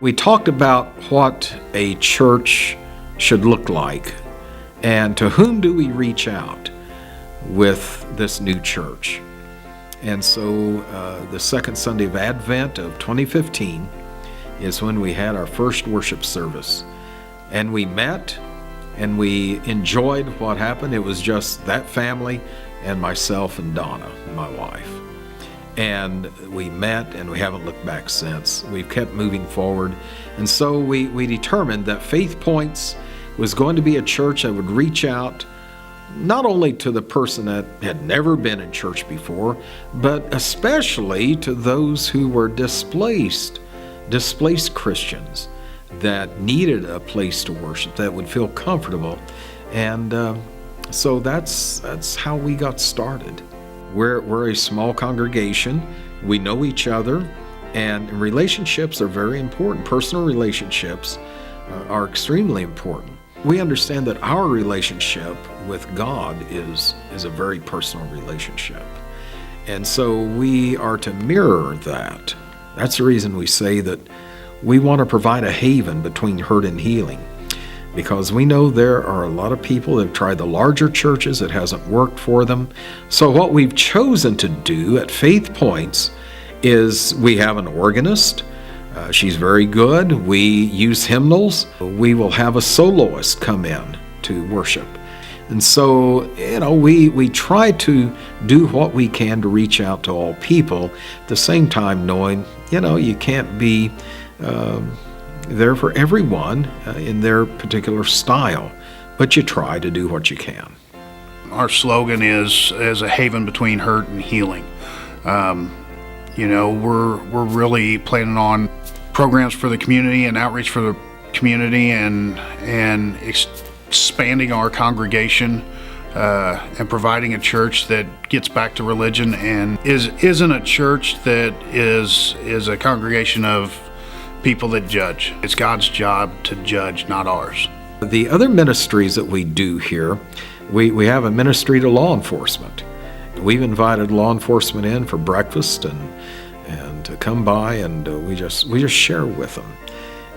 We talked about what a church should look like and to whom do we reach out with this new church. And so the second Sunday of Advent of 2015 is when we had our first worship service. And we met and we enjoyed what happened. It was just that family and myself and Donna, my wife. And we met and we haven't looked back since. We've kept moving forward. And so we determined that FaithPoints was going to be a church that would reach out not only to the person that had never been in church before, but especially to those who were displaced Christians that needed a place to worship, that would feel comfortable. And so that's how we got started. We're a small congregation. We know each other, and relationships are very important. Personal relationships are extremely important. We understand that our relationship with God is a very personal relationship. And so we are to mirror that. That's the reason we say that we want to provide a haven between hurt and healing, because we know there are a lot of people that have tried the larger churches. It hasn't worked for them. So what we've chosen to do at FaithPoints is we have an organist. She's very good. We use hymnals. We will have a soloist come in to worship. And so, we try to do what we can to reach out to all people, at the same time knowing, you can't be there for everyone in their particular style, but you try to do what you can. Our slogan is a haven between hurt and healing. We're really planning on programs for the community and outreach for the community and expanding our congregation and providing a church that gets back to religion and isn't a church that is a congregation of people that judge. It's God's job to judge, not ours. The other ministries that we do here, we have a ministry to law enforcement. We've invited law enforcement in for breakfast and to come by, and we just share with them.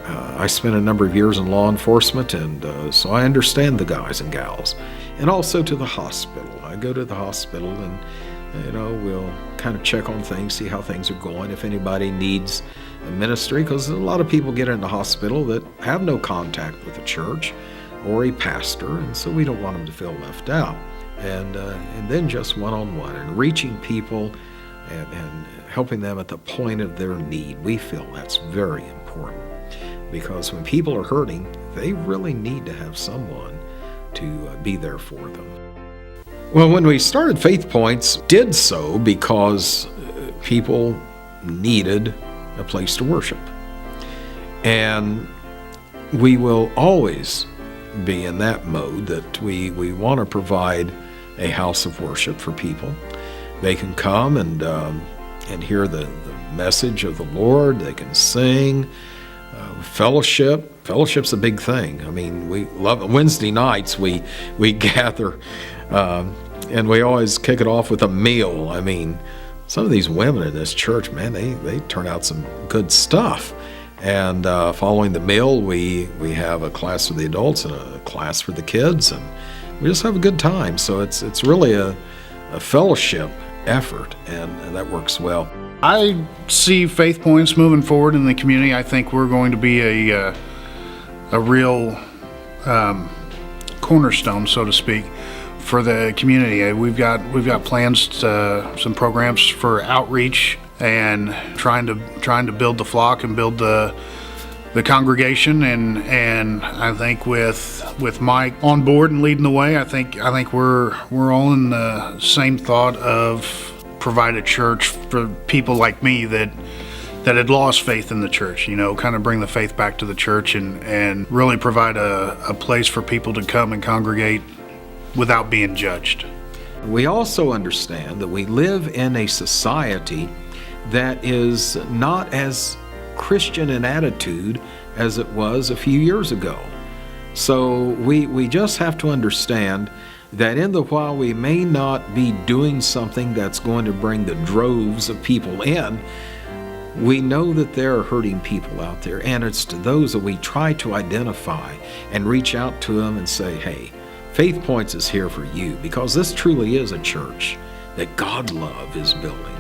I spent a number of years in law enforcement, and so I understand the guys and gals. And also to the hospital. I go to the hospital and we'll kind of check on things, see how things are going, if anybody needs a ministry, because a lot of people get in the hospital that have no contact with a church or a pastor, and so we don't want them to feel left out. And then just one-on-one and reaching people and helping them at the point of their need. We feel that's very important, because when people are hurting, they really need to have someone to be there for them. Well, when we started FaithPoints, did so because people needed a place to worship. And we will always be in that mode that we want to provide a house of worship for people. They can come and hear the message of the Lord. They can sing, fellowship. Fellowship's a big thing. I mean, we love it. Wednesday nights we gather and we always kick it off with a meal. I mean, some of these women in this church, man, they turn out some good stuff. And following the meal, we have a class for the adults and a class for the kids, and we just have a good time. So it's really a fellowship effort, and that works well. I see FaithPoints moving forward in the community. I think we're going to be a real cornerstone, so to speak, for the community. We've got plans to some programs for outreach and trying to build the flock and build the congregation, and I think with Mike on board and leading the way, I think we're all in the same thought of provide a church for people like me that had lost faith in the church, kind of bring the faith back to the church and really provide a place for people to come and congregate without being judged. We also understand that we live in a society that is not as Christian in attitude as it was a few years ago. So we just have to understand that in the while we may not be doing something that's going to bring the droves of people in, We know that there are hurting people out there, and it's to those that we try to identify and reach out to them and say, hey, Faith Points is here for you, because this truly is a church that God love is building.